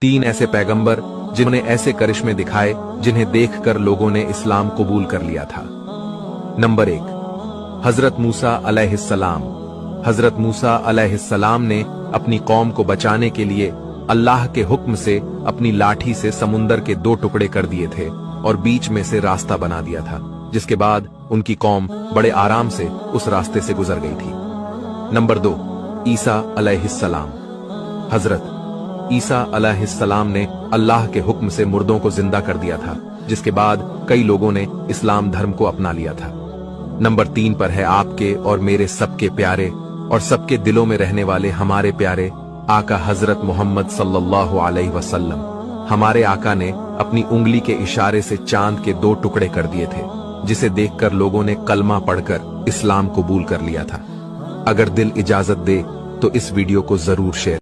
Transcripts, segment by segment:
तीन ऐसे पैगंबर जिन्होंने ऐसे करिश्मे दिखाए जिन्हें देखकर लोगों ने इस्लाम कबूल कर लिया था। नंबर 1, हजरत मूसा अलैहिस्सलाम। हजरत मूसा अलैहिस्सलाम ने अपनी कौम को बचाने के लिए अल्लाह के हुक्म से अपनी लाठी से समुंदर के 2 टुकड़े कर दिए थे और बीच में से रास्ता बना दिया था, जिसके बाद उनकी कौम बड़े आराम से उस रास्ते से गुजर गई थी। नंबर 2, ईसा अलैहिस्सलाम। हजरत ईसा अलैहिस्सलाम ने अल्लाह के हुक्म से मुर्दों को जिंदा कर दिया था, जिसके बाद कई लोगों ने इस्लाम धर्म को अपना लिया था। नंबर 3 पर है आपके और मेरे सबके प्यारे और सबके दिलों में रहने वाले हमारे प्यारे आका हजरत मोहम्मद सल्लल्लाहु अलैहि वसल्लम। हमारे आका ने अपनी उंगली के इशारे से चांद के 2 टुकड़े कर दिए थे, जिसे देखकर लोगों ने कलमा पढ़कर इस्लाम कबूल कर लिया था। अगर दिल इजाजत दे तो इस वीडियो को जरूर शेयर।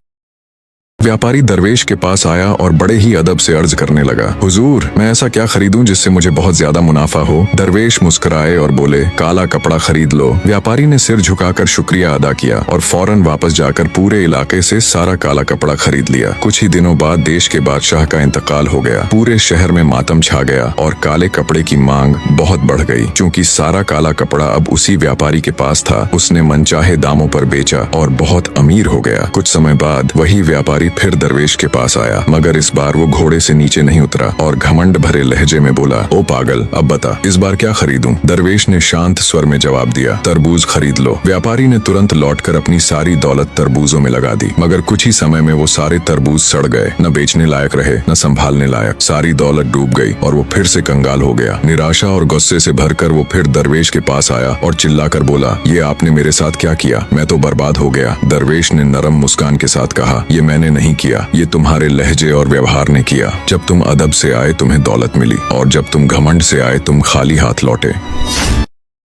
व्यापारी दरवेश के पास आया और बड़े ही अदब से अर्ज करने लगा, हुजूर, मैं ऐसा क्या खरीदूं जिससे मुझे बहुत ज्यादा मुनाफा हो। दरवेश मुस्कुराए और बोले, काला कपड़ा खरीद लो। व्यापारी ने सिर झुकाकर शुक्रिया अदा किया और फौरन वापस जाकर पूरे इलाके से सारा काला कपड़ा खरीद लिया। कुछ ही दिनों बाद देश के बादशाह का इंतकाल हो गया। पूरे शहर में मातम छा गया और काले कपड़े की मांग बहुत बढ़ गई। चूंकि सारा काला कपड़ा अब उसी व्यापारी के पास था, उसने मनचाहे दामों पर बेचा और बहुत अमीर हो गया। कुछ समय बाद वही व्यापारी फिर दरवेश के पास आया, मगर इस बार वो घोड़े से नीचे नहीं उतरा और घमंड भरे लहजे में बोला, ओ पागल, अब बता इस बार क्या खरीदूं। दरवेश ने शांत स्वर में जवाब दिया, तरबूज खरीद लो। व्यापारी ने तुरंत लौटकर अपनी सारी दौलत तरबूजों में लगा दी, मगर कुछ ही समय में वो सारे तरबूज सड़ गए, न बेचने लायक रहे न संभालने लायक। सारी दौलत डूब गई और वो फिर से कंगाल हो गया। निराशा और गुस्से से भरकर वो फिर दरवेश के पास आया और चिल्लाकर बोला, ये आपने मेरे साथ क्या किया, मैं तो बर्बाद हो गया। दरवेश ने नरम मुस्कान के साथ कहा, ये मैंने नहीं किया, ये तुम्हारे लहजे और व्यवहार ने किया। जब तुम अदब से आए तुम्हें दौलत मिली और जब तुम घमंड से आए तुम खाली हाथ लौटे।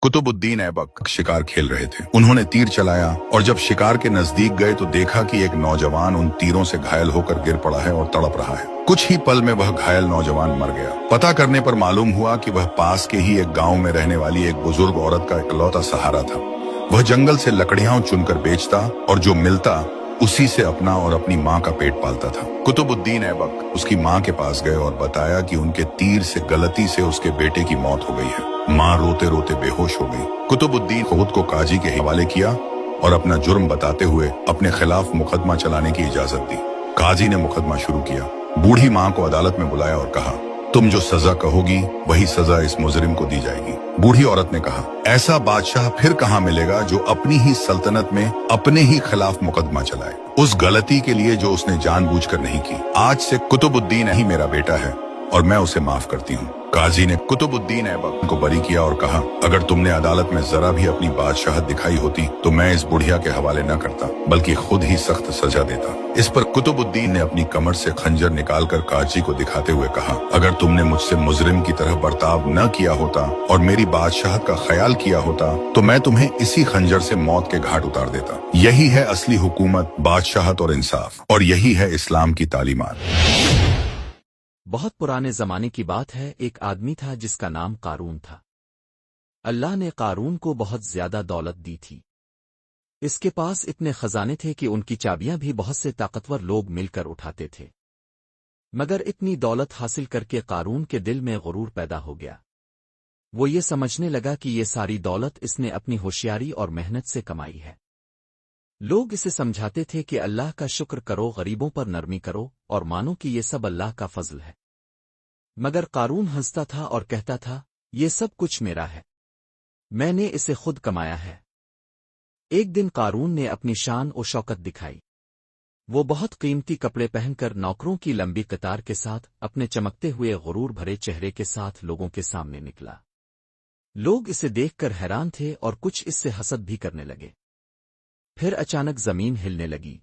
कुतुबुद्दीन ऐबक शिकार खेल रहे थे। उन्होंने तीर चलाया और जब शिकार के नजदीक गए तो देखा कि एक नौजवान उन तीरों से घायल होकर गिर पड़ा है और तड़प रहा है। कुछ ही पल में वह घायल नौजवान मर गया। पता करने पर मालूम हुआ कि वह पास के ही एक गांव में रहने वाली एक बुजुर्ग औरत का इकलौता सहारा था। वह जंगल से लकड़ियां चुनकर बेचता और जो मिलता उसी से अपना और अपनी माँ का पेट पालता था। कुतुबुद्दीन ऐबक उसकी माँ के पास गए और बताया कि उनके तीर से गलती से उसके बेटे की मौत हो गई है। माँ रोते रोते बेहोश हो गई। कुतुबुद्दीन खुद को काजी के हवाले किया और अपना जुर्म बताते हुए अपने खिलाफ मुकदमा चलाने की इजाजत दी। काजी ने मुकदमा शुरू किया। बूढ़ी माँ को अदालत में बुलाया और कहा, तुम जो सजा कहोगी वही सजा इस मुजरिम को दी जाएगी। बूढ़ी औरत ने कहा, ऐसा बादशाह फिर कहाँ मिलेगा जो अपनी ही सल्तनत में अपने ही खिलाफ मुकदमा चलाए, उस गलती के लिए जो उसने जानबूझकर नहीं की। आज से कुतुबुद्दीन ही मेरा बेटा है और मैं उसे माफ करती हूँ। काजी ने कुतुबुद्दीन ऐबक को बरी किया और कहा, अगर तुमने अदालत में जरा भी अपनी बादशाहत दिखाई होती तो मैं इस बुढ़िया के हवाले न करता बल्कि खुद ही सख्त सजा देता। इस पर कुतुबुद्दीन ने अपनी कमर से खंजर निकालकर काजी को दिखाते हुए कहा, अगर तुमने मुझसे मुजरिम की तरह बर्ताव न किया होता और मेरी बादशाहत का ख्याल किया होता तो मैं तुम्हें इसी खंजर से मौत के घाट उतार देता। यही है असली हुकूमत, बादशाहत और इंसाफ, और यही है इस्लाम की तालीमात। बहुत पुराने जमाने की बात है। एक आदमी था जिसका नाम कारून था। अल्लाह ने कारून को बहुत ज्यादा दौलत दी थी। इसके पास इतने खजाने थे कि उनकी चाबियां भी बहुत से ताकतवर लोग मिलकर उठाते थे। मगर इतनी दौलत हासिल करके कारून के दिल में गुरूर पैदा हो गया। वो ये समझने लगा कि ये सारी दौलत इसने अपनी होशियारी और मेहनत से कमाई है। लोग इसे समझाते थे कि अल्लाह का शुक्र करो, गरीबों पर नरमी करो और मानो कि ये सब अल्लाह का फजल है। मगर कारून हंसता था और कहता था, ये सब कुछ मेरा है, मैंने इसे खुद कमाया है। एक दिन कारून ने अपनी शान और शौकत दिखाई। वो बहुत कीमती कपड़े पहनकर नौकरों की लंबी कतार के साथ अपने चमकते हुए गुरूर भरे चेहरे के साथ लोगों के सामने निकला। लोग इसे देखकर हैरान थे और कुछ इससे हसद भी करने लगे। फिर अचानक जमीन हिलने लगी।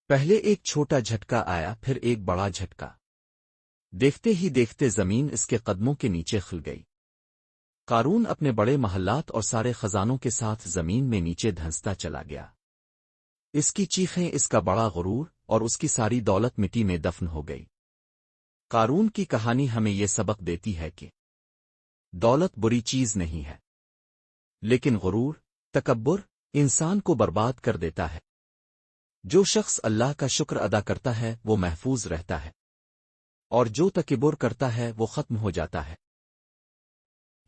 पहले एक छोटा झटका आया, फिर एक बड़ा झटका। देखते ही देखते जमीन इसके कदमों के नीचे खिल गई। कारून अपने बड़े महल्लात और सारे खजानों के साथ जमीन में नीचे धंसता चला गया। इसकी चीखें, इसका बड़ा गुरूर और उसकी सारी दौलत मिट्टी में दफन हो गई। कारून की कहानी हमें यह सबक देती है कि दौलत बुरी चीज नहीं है, लेकिन गुरूर, तकब्बुर इंसान को बर्बाद कर देता है। जो शख्स अल्लाह का शुक्र अदा करता है वो महफूज रहता है और जो तकब्बुर करता है वो खत्म हो जाता है।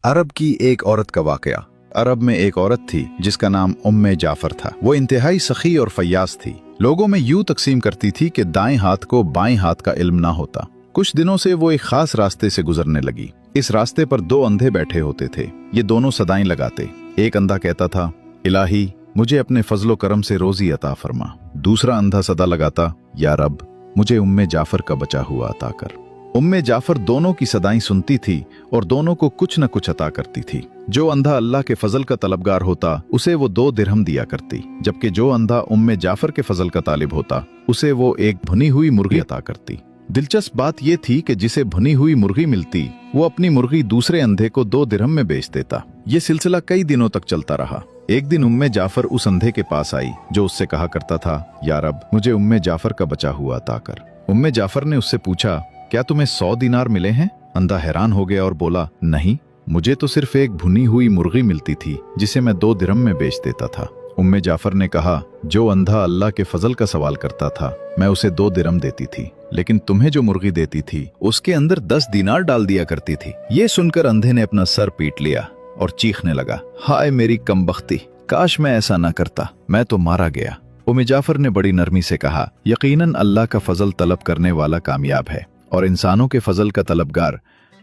अरब की एक औरत का वाकया। अरब में एक औरत थी जिसका नाम उम्मे जाफर था। वो इंतहाई सखी और फयाज थी। लोगों में यूं तकसीम करती थी कि दाएं हाथ को बाएं हाथ का इल्म ना होता। कुछ दिनों से वो एक खास रास्ते से गुजरने लगी। इस रास्ते पर दो अंधे बैठे होते थे। ये दोनों सदाएं लगाते। एक अंधा कहता था, इलाही मुझे अपने फजलो करम से रोजी अता फरमा। दूसरा अंधा सदा लगाता, या रब मुझे उम्मे जाफर का बचा हुआ अता कर। उम्मे जाफर दोनों की सदाएं सुनती थी और दोनों को कुछ न कुछ अता करती थी। जो अंधा अल्लाह के फजल का तलबगार होता उसे वो 2 दिरहम दिया करती, जबकि जो अंधा उम्मे जाफर के फजल का तालिब होता उसे वो एक भुनी हुई मुर्गी अता करती। दिलचस्प बात यह थी कि जिसे भुनी हुई मुर्गी मिलती वो अपनी मुर्गी दूसरे अंधे को 2 दिरहम में बेच देता। ये सिलसिला कई दिनों तक चलता रहा। एक दिन उम्मे जाफर उस अंधे के पास आई जो उससे कहा करता था, या रब मुझे उम्मे जाफर का बचा हुआ अता कर। उम्मे जाफर ने उससे पूछा, क्या तुम्हें 100 दिनार मिले हैं? अंधा हैरान हो गया और बोला, नहीं, मुझे तो सिर्फ एक भुनी हुई मुर्गी मिलती थी जिसे मैं 2 दिरहम में बेच देता था। उम्मे जाफर ने कहा, जो अंधा अल्लाह के फजल का सवाल करता था मैं उसे 2 दिरहम देती थी, लेकिन तुम्हें जो मुर्गी देती थी उसके अंदर 10 दिनार डाल दिया करती थी। ये सुनकर अंधे ने अपना सर पीट लिया और चीखने लगा, हाय मेरी कमबख्ती, काश मैं ऐसा ना करता, मैं तो मारा गया। उम्मे जाफर ने बड़ी नरमी से कहा, यकीनन अल्लाह का फजल तलब करने वाला कामयाब है और इंसानों के फजल का तलबगार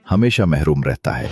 हमेशा महरूम रहता है।